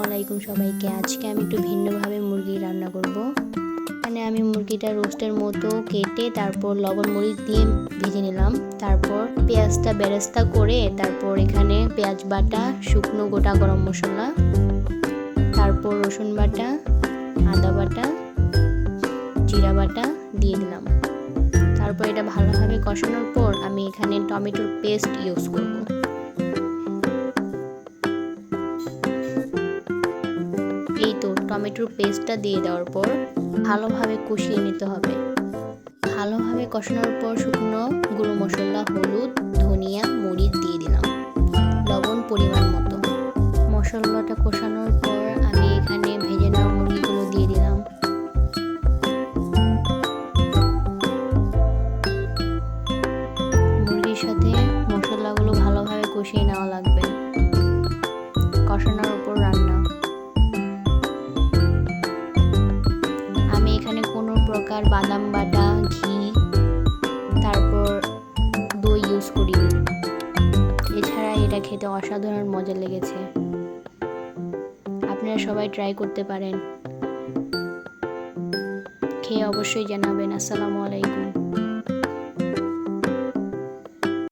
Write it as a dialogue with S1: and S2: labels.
S1: আলাইকুম সবাইকে। আজকে আমি একটু ভিন্নভাবে মুরগি রান্না করব। মানে আমি মুরগিটা রোস্টের মতো কেটে তারপর লবণ মরিচ দিয়ে ভেজে নিলাম। তারপর পেঁয়াজটা বেরেস্তা করে তারপর এখানে পেঁয়াজ বাটা, শুকনো গোটা গরম মশলা, তারপর রসুন বাটা, আদা বাটা, জিরা বাটা দিয়ে দিলাম। তারপর এটা ভালোভাবে কষানোর পর আমি এখানে টমেটোর পেস্ট ইউজ করব। এই তো টমেটোর পেস্টটা দিয়ে দেওয়ার পর ভালোভাবে কষিয়ে নিতে হবে। ভালোভাবে কষানোর পর শুকনো গুঁড়ো মশলা, হলুদ, ধনিয়া, মরিচ দিয়ে দিলাম, লবণ পরিমাণ মতো। মশলাটা কষানোর পর আমি এখানে ভেজে নেওয়া মুরগিগুলো দিয়ে দিলাম। মুরগির সাথে মশলাগুলো ভালোভাবে কষিয়ে নেওয়া লাগবে। কষানোর উপর রান্না। আমি এখানে কোনো প্রকার বাদাম বাটা, ঘি, তারপর দই ইউজ করি। এছাড়া এটা খেতে অসাধারণ মজা লেগেছে। আপনারা সবাই ট্রাই করতে পারেন। খেয়ে অবশ্যই জানাবেন। আসসালামু আলাইকুম।